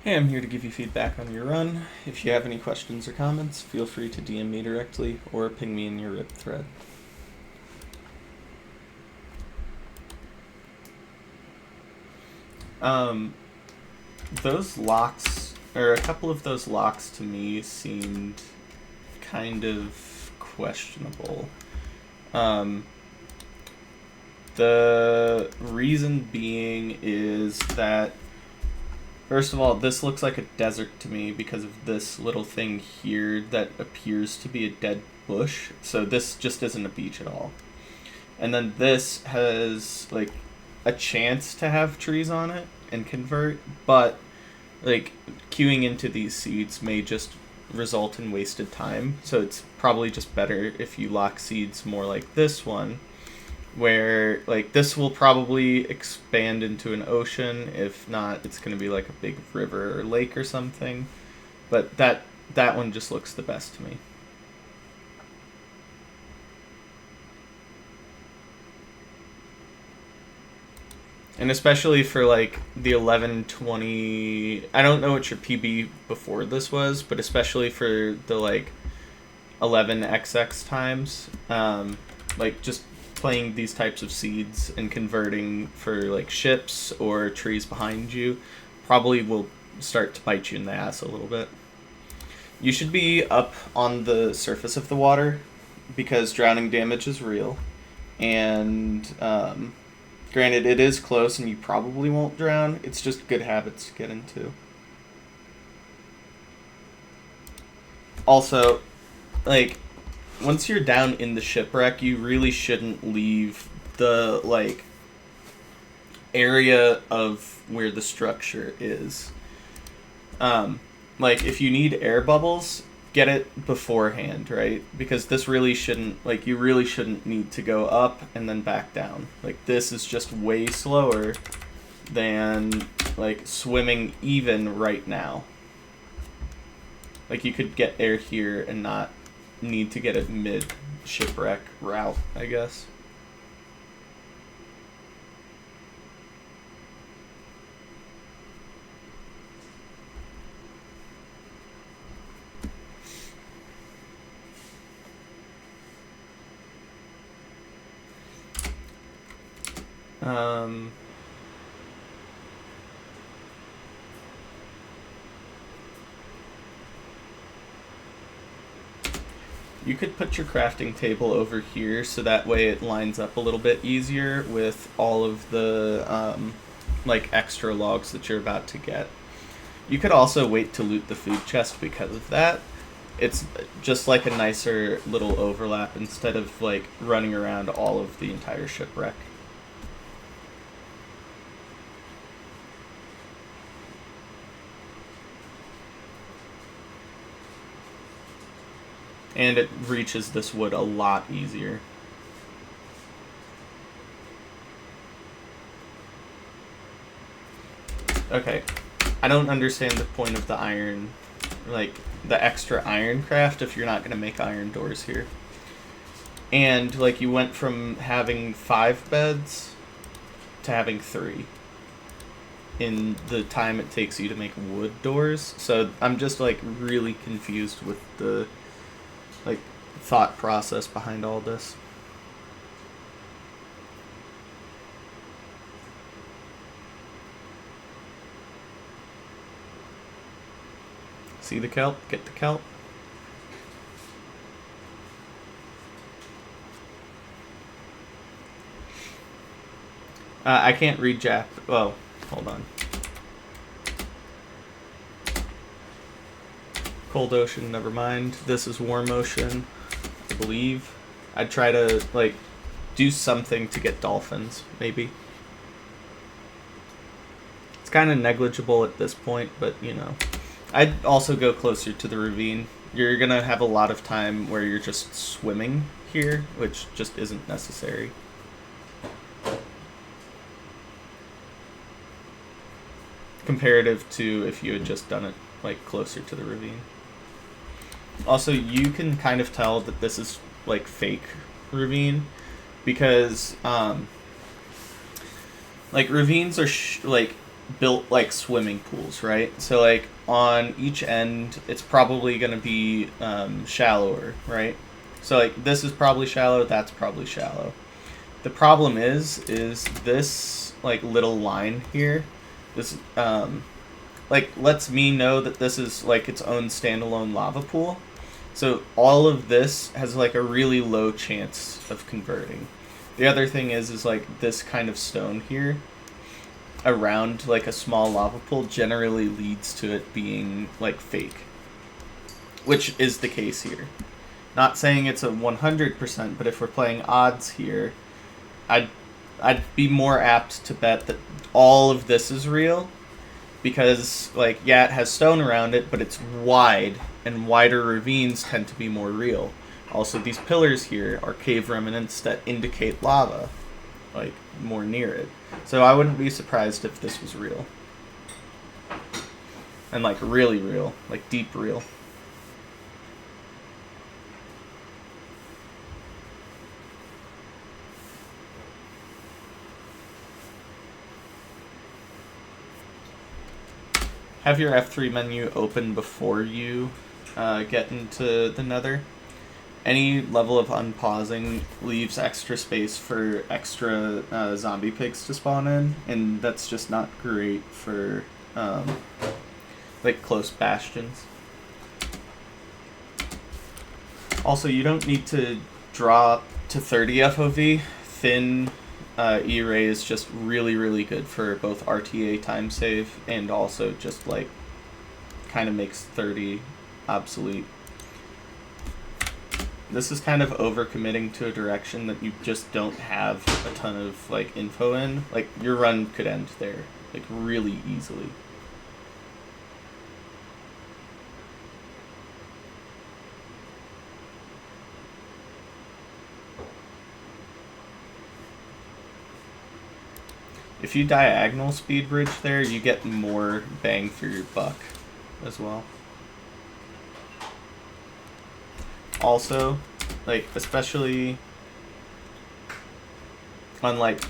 Hey, I'm here to give you feedback on your run. If you have any questions or comments, feel free to DM me directly or ping me in your RIP thread. Those locks, or a couple of those locks to me seemed kind of questionable. The reason being is that, first of all, this looks like a desert to me because of this little thing here that appears to be a dead bush. So this just isn't a beach at all. And then this has, like, a chance to have trees on it and convert, but, like, queuing into these seeds may just result in wasted time. So it's probably just better if you lock seeds more like this one, where, like, this will probably expand into an ocean. If not, it's going to be like a big river or lake or something. But that one just looks the best to me. And especially for, like, the 1120... I don't know what your PB before this was, but especially for the, like, 11XX times, like, just playing these types of seeds and converting for, like, ships or trees behind you probably will start to bite you in the ass a little bit. You should be up on the surface of the water because drowning damage is real. And, granted, it is close and you probably won't drown. It's just good habits to get into. Also, like, once you're down in the shipwreck, you really shouldn't leave the, like, area of where the structure is. Like, if you need air bubbles, get it beforehand, right? Because this really shouldn't, like, you really shouldn't need to go up and then back down. Like, this is just way slower than, like, swimming even right now. Like, you could get air here and not need to get a mid-shipwreck route, I guess. You could put your crafting table over here so that way it lines up a little bit easier with all of the like extra logs that you're about to get. You could also wait to loot the food chest because of that. It's just like a nicer little overlap instead of, like, running around all of the entire shipwreck. And it reaches this wood a lot easier. Okay, I don't understand the point of the iron, like, the extra iron craft if you're not going to make iron doors here. And, like, you went from having 5 beds to having 3 in the time it takes you to make wood doors. So I'm just, like, really confused with the, like, thought process behind all this. See the kelp? Get the kelp. I can't read Jap. Oh, hold on. Cold ocean, never mind. This is warm ocean, I believe. I'd try to, like, do something to get dolphins, maybe. It's kind of negligible at this point, but, you know. I'd also go closer to the ravine. You're going to have a lot of time where you're just swimming here, which just isn't necessary. Comparative to if you had just done it, like, closer to the ravine. Also, you can kind of tell that this is, like, fake ravine because, like, ravines are, like, built like swimming pools, right? So like on each end, it's probably going to be shallower, right? So like this is probably shallow, that's probably shallow. The problem is this like little line here, this like lets me know that this is like its own standalone lava pool. So all of this has like a really low chance of converting. The other thing is like this kind of stone here around like a small lava pool generally leads to it being like fake, which is the case here. Not saying it's a 100%, but if we're playing odds here, I'd be more apt to bet that all of this is real, because like yeah, it has stone around it, but it's wide, and wider ravines tend to be more real. Also, these pillars here are cave remnants that indicate lava, like more near it. So I wouldn't be surprised if this was real. And like really real, like deep real. Have your F3 menu open before you get into the Nether. Any level of unpausing leaves extra space for extra zombie pigs to spawn in, and that's just not great for like close bastions. Also, you don't need to draw to 30 FOV. Thin E-ray is just really good for both RTA time save and also just like kind of makes 30 obsolete. This is kind of overcommitting to a direction that you just don't have a ton of like info in. Like your run could end there, like really easily. If you diagonal speed bridge there, you get more bang for your buck as well. Also, like especially on like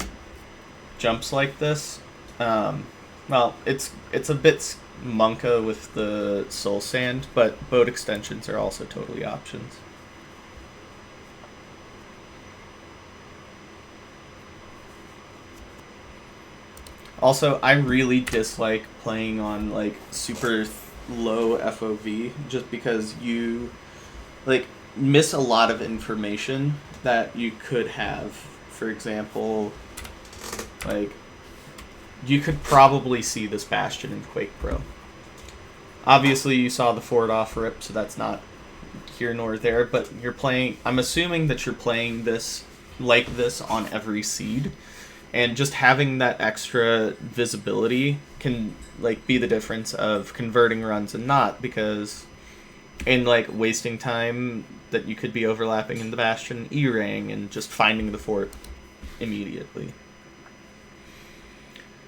jumps like this, well, it's a bit monka with the soul sand, but boat extensions are also totally options. Also, I really dislike playing on like super low FOV just because you like miss a lot of information that you could have. For example, like you could probably see this bastion in Quake Pro. Obviously, you saw the fort off rip, so that's not here nor there, but you're playing, I'm assuming that you're playing this like this on every seed. And just having that extra visibility can like be the difference of converting runs and not, because in like wasting time that you could be overlapping in the bastion, E-raying, and just finding the fort immediately.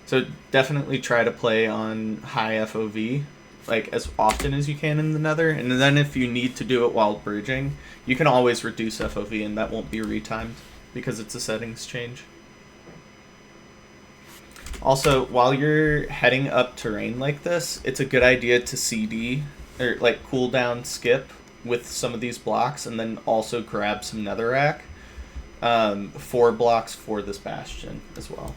So definitely try to play on high FOV like as often as you can in the Nether, and then if you need to do it while bridging, you can always reduce FOV and that won't be retimed because it's a settings change. Also, while you're heading up terrain like this, it's a good idea to CD, or like cooldown skip with some of these blocks, and then also grab some netherrack. 4 blocks for this bastion as well.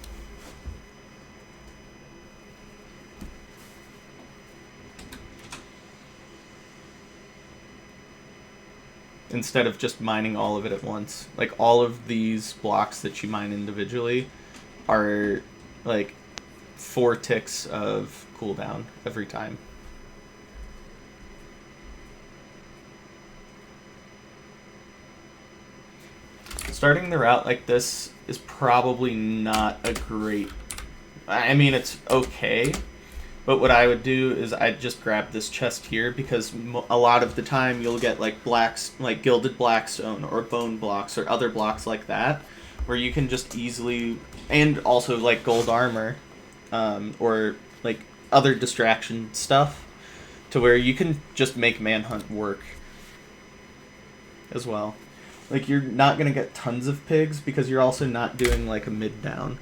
Instead of just mining all of it at once. Like all of these blocks that you mine individually are like 4 ticks of cooldown every time. Starting the route like this is probably not a great... I mean, it's okay, but what I would do is I'd just grab this chest here, because a lot of the time you'll get like blacks, like gilded blackstone or bone blocks or other blocks like that, where you can just easily, and also like gold armor, or like other distraction stuff, to where you can just make manhunt work as well. Like you're not gonna get tons of pigs because you're also not doing like a mid down.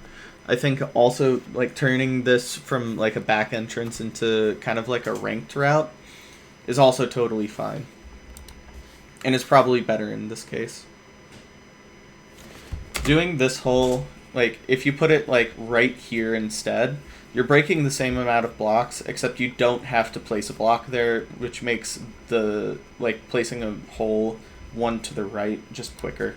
I think also like turning this from like a back entrance into kind of like a ranked route is also totally fine. And it's probably better in this case. Doing this hole, like if you put it like right here instead, you're breaking the same amount of blocks, except you don't have to place a block there, which makes the like placing a hole one to the right just quicker.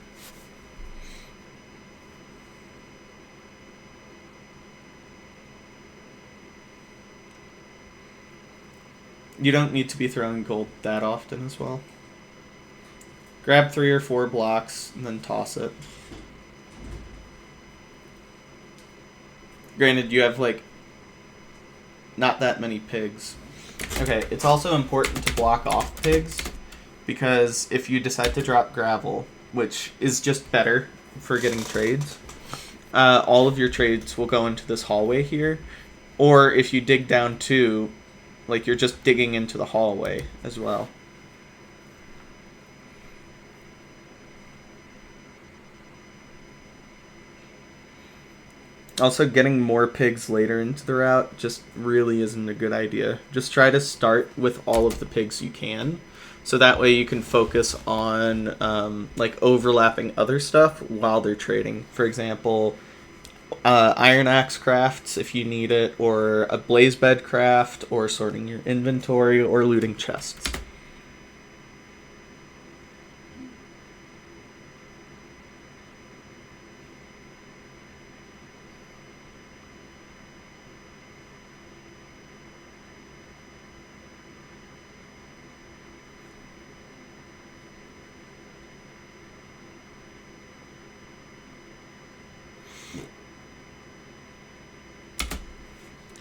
You don't need to be throwing gold that often as well. Grab 3 or 4 blocks and then toss it. Granted, you have like not that many pigs. Okay, it's also important to block off pigs, because if you decide to drop gravel, which is just better for getting trades, all of your trades will go into this hallway here. Or if you dig down too, like you're just digging into the hallway as well. Also, getting more pigs later into the route just really isn't a good idea. Just try to start with all of the pigs you can, so that way you can focus on like overlapping other stuff while they're trading. For example, iron axe crafts if you need it, or a blaze bed craft, or sorting your inventory, or looting chests.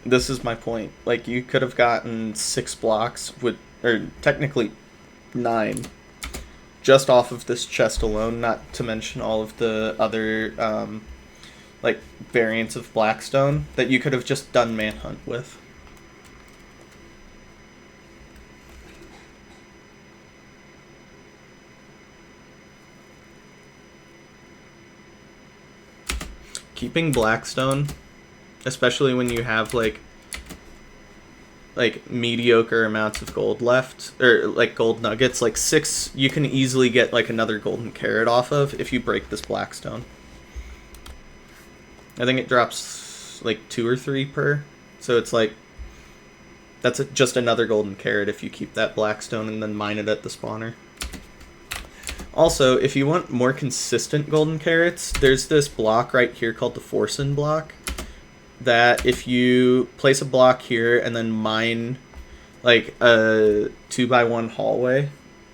This is my point. Like, you could have gotten 6 blocks with, or technically 9, just off of this chest alone, not to mention all of the other like variants of Blackstone that you could have just done Manhunt with. Keeping Blackstone, especially when you have like mediocre amounts of gold left, or like gold nuggets, like 6, you can easily get like another golden carrot off of if you break this Blackstone. I think it drops like 2 or 3 per, so it's like that's just another golden carrot if you keep that Blackstone and then mine it at the spawner. Also, if you want more consistent golden carrots, there's this block right here called the Forsen block, that if you place a block here and then mine like a 2x1 hallway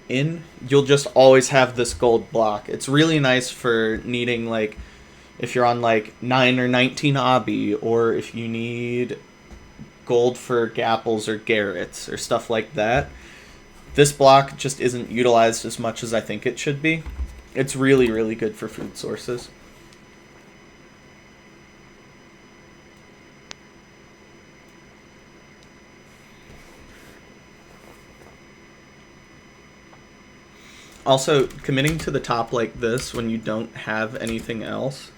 in, you'll just always have this gold block. It's really nice for needing, like, if you're on like 9 or 19 obby, or if you need gold for gapples or garrets or stuff like that. This block just isn't utilized as much as I think it should be. It's really, really good for food sources. Also, committing to the top like this when you don't have anything else,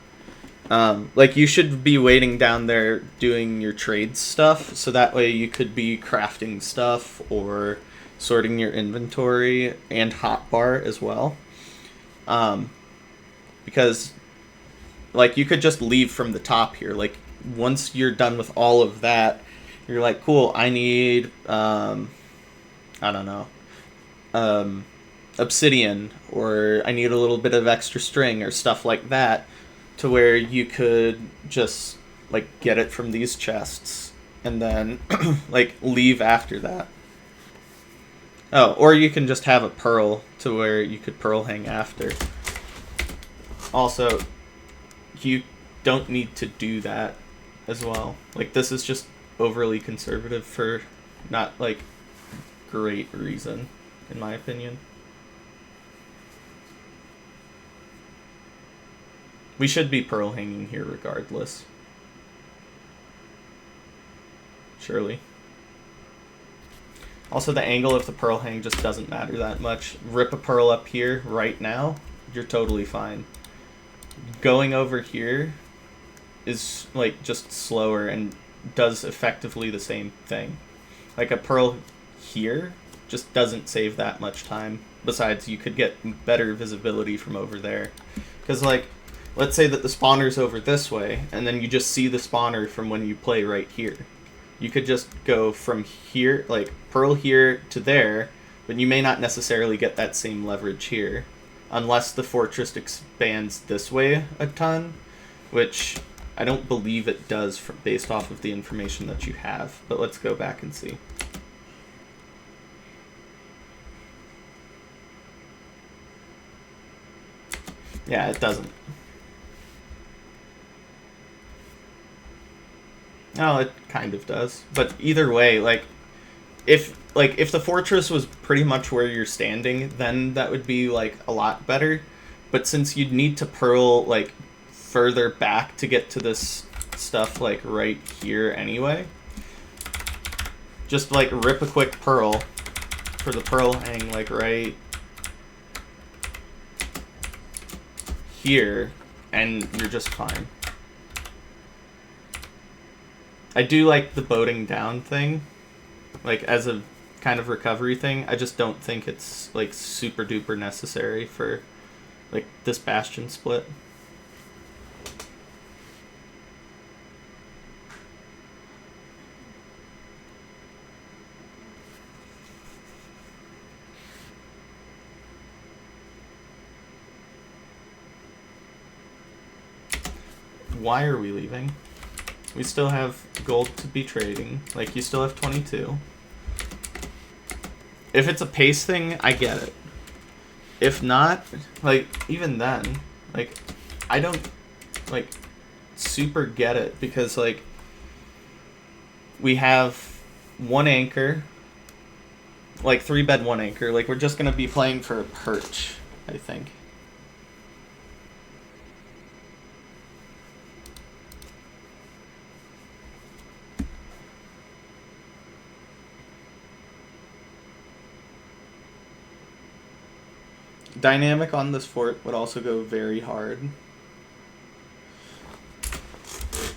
like you should be waiting down there doing your trade stuff, so that way you could be crafting stuff or sorting your inventory and hotbar as well. Because like you could just leave from the top here. Like once you're done with all of that, you're like, cool, I need I don't know, obsidian, or I need a little bit of extra string or stuff like that, to where you could just like get it from these chests and then like leave after that. Oh, or you can just have a pearl to where you could pearl hang after. Also, you don't need to do that as well. Like, this is just overly conservative for not like great reason, in my opinion. We should be pearl hanging here regardless. Surely. Also, the angle of the pearl hang just doesn't matter that much. Rip a pearl up here right now, you're totally fine. Going over here is like just slower and does effectively the same thing. Like a pearl here just doesn't save that much time. Besides, you could get better visibility from over there. Because, like, let's say that the spawner's over this way, and then you just see the spawner from when you play right here. You could just go from here, like, pearl here to there, but you may not necessarily get that same leverage here. Unless the fortress expands this way a ton, which I don't believe it does based off of the information that you have. But let's go back and see. Yeah, it doesn't. Oh, it kind of does. But either way, like if the fortress was pretty much where you're standing, then that would be like a lot better. But since you'd need to pearl like further back to get to this stuff like right here anyway, just like rip a quick pearl for the pearl hang like right here, and you're just fine. I do like the boating down thing, like as a kind of recovery thing. I just don't think it's like super duper necessary for like this bastion split. Why are we leaving? We still have gold to be trading. Like, you still have 22. If it's a pace thing, I get it. If not, like, even then, like, I don't, like, super get it. Because, like, we have 1 anchor. Like, 3-bed 1 anchor. Like, we're just going to be playing for a perch, I think. Dynamic on this fort would also go very hard.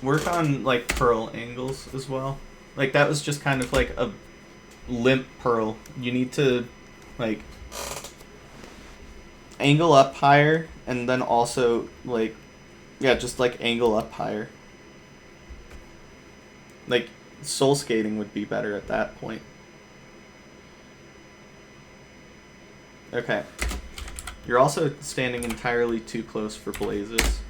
Work on, like, pearl angles as well. Like, that was just kind of like a limp pearl. You need to, like, angle up higher, and then also, like, yeah, just, like, angle up higher. Like, soul skating would be better at that point. Okay. You're also standing entirely too close for blazes.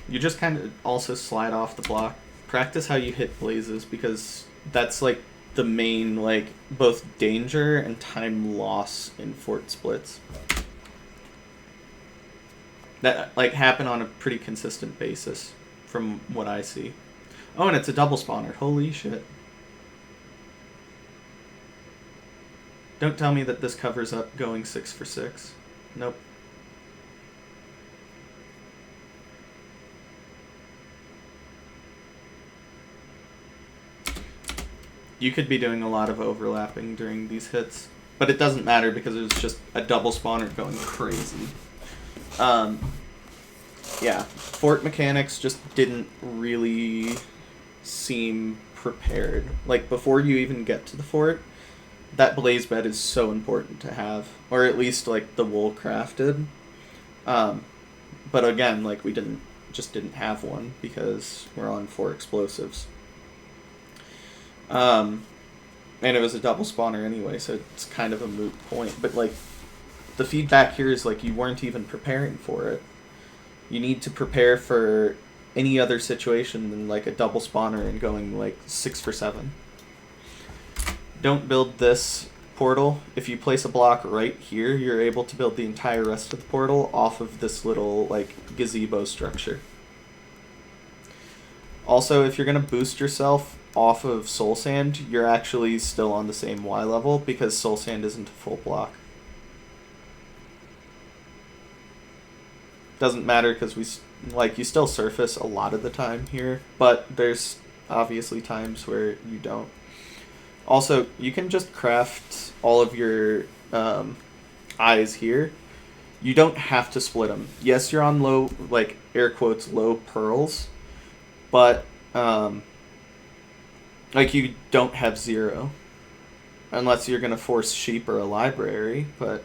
You just kind of also slide off the block. Practice how you hit blazes, because that's like the main, like, both danger and time loss in fort splits. That, like, happen on a pretty consistent basis from what I see. Oh, and it's a double spawner. Holy shit. Don't tell me that this covers up going 6 for 6. Nope. You could be doing a lot of overlapping during these hits, but it doesn't matter because it was just a double spawner going crazy. Yeah, fort mechanics just didn't really seem prepared. Like, before you even get to the fort, that blaze bed is so important to have, or at least like the wool crafted. But again, like, we just didn't have one because we're on 4 explosives. And it was a double spawner anyway, so it's kind of a moot point. But like, the feedback here is like you weren't even preparing for it. You need to prepare for any other situation than like a double spawner and going like 6 for 7. Don't build this portal. If you place a block right here, you're able to build the entire rest of the portal off of this little, like, gazebo structure. Also, if you're going to boost yourself off of soul sand, you're actually still on the same Y level because soul sand isn't a full block. Doesn't matter because you still surface a lot of the time here, but there's obviously times where you don't. Also, you can just craft all of your eyes here, you don't have to split them. Yes, you're on low, like air quotes, low pearls, but like you don't have 0 unless you're gonna force sheep or a library. But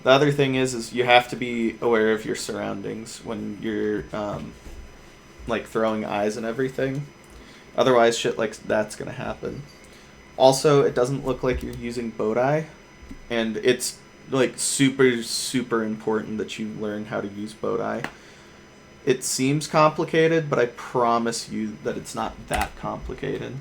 the other thing is you have to be aware of your surroundings when you're like throwing eyes and everything. Otherwise, shit like that's gonna happen. Also, it doesn't look like you're using Bodai, and it's like super, super important that you learn how to use Bodai. It seems complicated, but I promise you that it's not that complicated.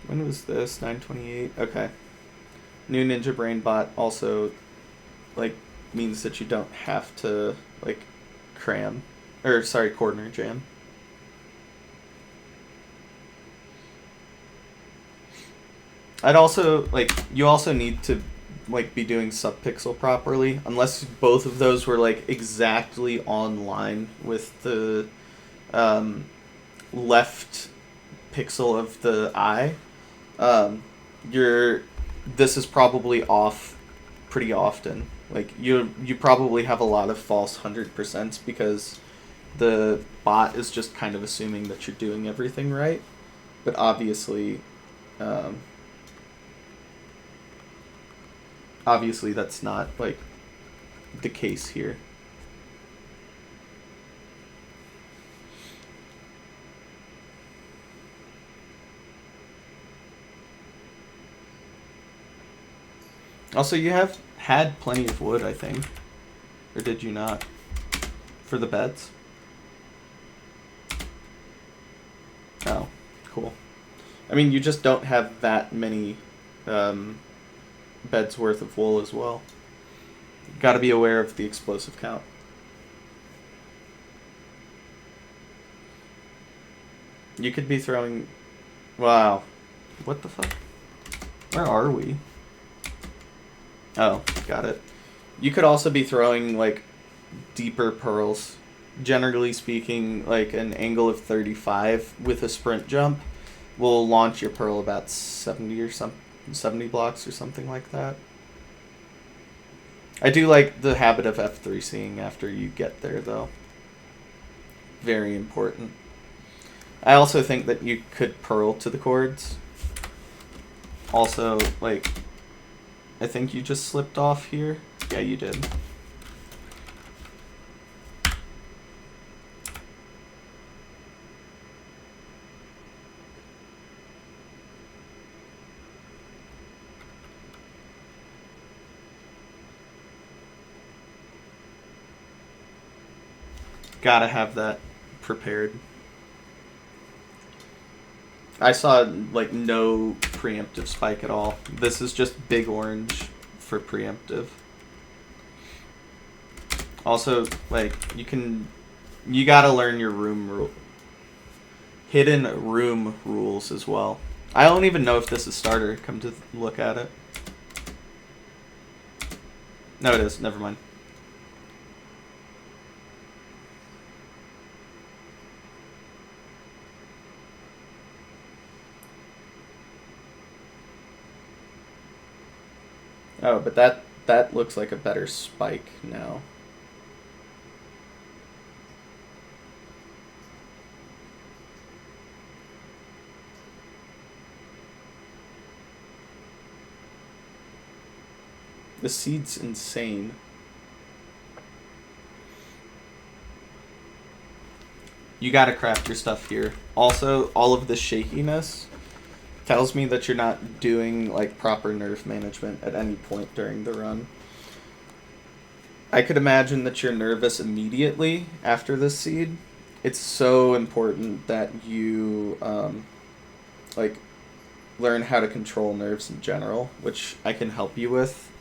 When was this? 9/28? Okay. New Ninja Brain Bot also, like, means that you don't have to, like, cram. Or, sorry, corner jam. I'd also, like, you also need to, like, be doing subpixel properly. Unless both of those were, like, exactly on line with the left pixel of the eye. This is probably off pretty often. Like you probably have a lot of false 100% because the bot is just kind of assuming that you're doing everything right, but obviously that's not like the case here. Also, you have had plenty of wood, I think. Or did you not? For the beds? Oh, cool. I mean, you just don't have that many beds worth of wool as well. Got to be aware of the explosive count. You could be throwing... Wow. What the fuck? Where are we? Oh, got it. You could also be throwing, like, deeper pearls. Generally speaking, like, an angle of 35 with a sprint jump will launch your pearl about 70 blocks or something like that. I do like the habit of F3C'ing after you get there, though. Very important. I also think that you could pearl to the chords. Also, like... I think you just slipped off here. Yeah, you did. Gotta have that prepared. I saw, like, no preemptive spike at all. This is just big orange for preemptive. Also, like, you gotta learn your hidden room rules as well. I don't even know if this is starter, come to look at it. No, it is. Never mind. Oh, but that looks like a better spike now. The seed's insane. You gotta craft your stuff here. Also, all of the shakiness tells me that you're not doing, like, proper nerf management at any point during the run. I could imagine that you're nervous immediately after this seed. It's so important that you, like, learn how to control nerves in general, which I can help you with,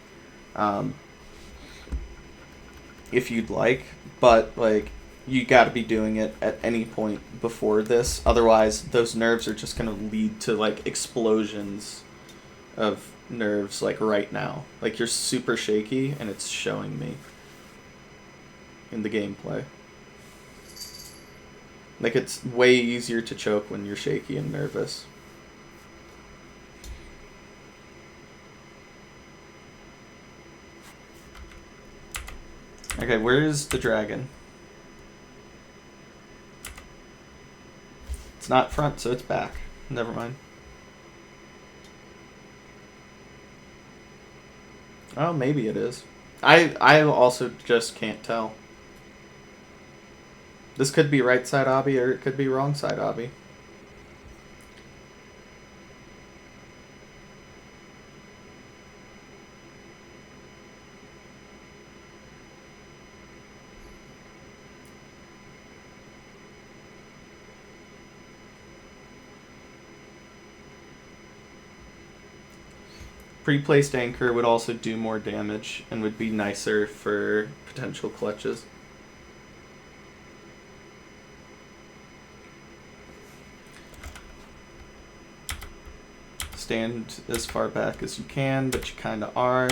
if you'd like. But, like, you got to be doing it at any point before this. Otherwise, those nerves are just going to lead to like explosions of nerves like right now. Like you're super shaky and it's showing me in the gameplay. Like it's way easier to choke when you're shaky and nervous. Okay, where is the dragon? It's not front, so it's back. Never mind. Oh, maybe it is. I also just can't tell. This could be right side obby or it could be wrong side obby. Pre-placed anchor would also do more damage and would be nicer for potential clutches. Stand as far back as you can, but you kind of are.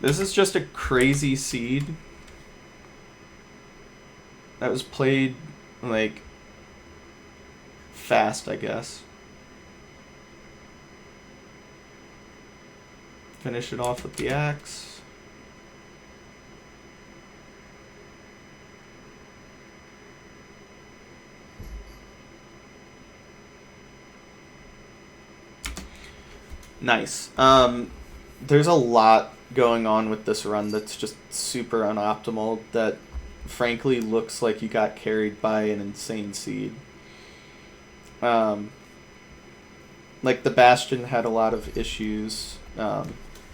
This is just a crazy seed that was played like fast, I guess. Finish it off with the axe. Nice. There's a lot going on with this run that's just super unoptimal that frankly looks like you got carried by an insane seed. Like the Bastion had a lot of issues, or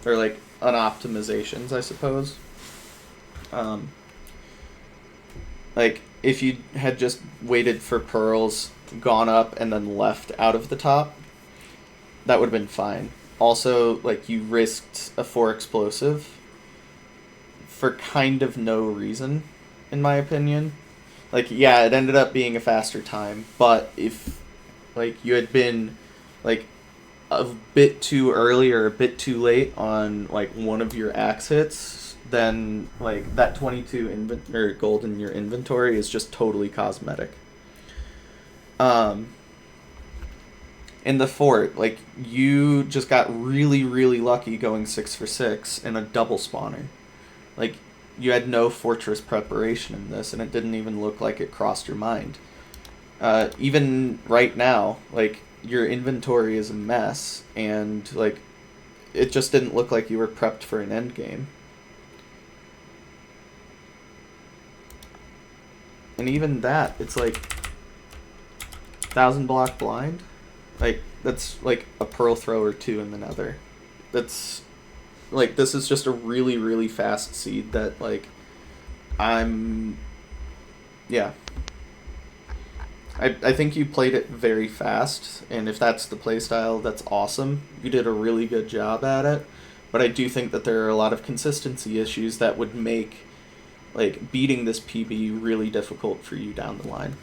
like unoptimizations, I suppose. Like if you had just waited for pearls, gone up, and then left out of the top, that would have been fine. Also, like you risked a 4 explosive for kind of no reason, in my opinion. Like, yeah, it ended up being a faster time, but if like you had been like a bit too early or a bit too late on like one of your axe hits, then like that 22 gold in your inventory is just totally cosmetic. In the fort, like you just got really, really lucky going 6 for 6 in a double spawner. Like you had no fortress preparation in this, and it didn't even look like it crossed your mind. Even right now, like your inventory is a mess, and like it just didn't look like you were prepped for an end game. And even that, it's like 1,000 block blind. Like that's like a pearl throw or 2 in the nether. That's like this is just a really, really fast seed that like yeah. I think you played it very fast, and if that's the playstyle, that's awesome. You did a really good job at it, but I do think that there are a lot of consistency issues that would make like beating this PB really difficult for you down the line.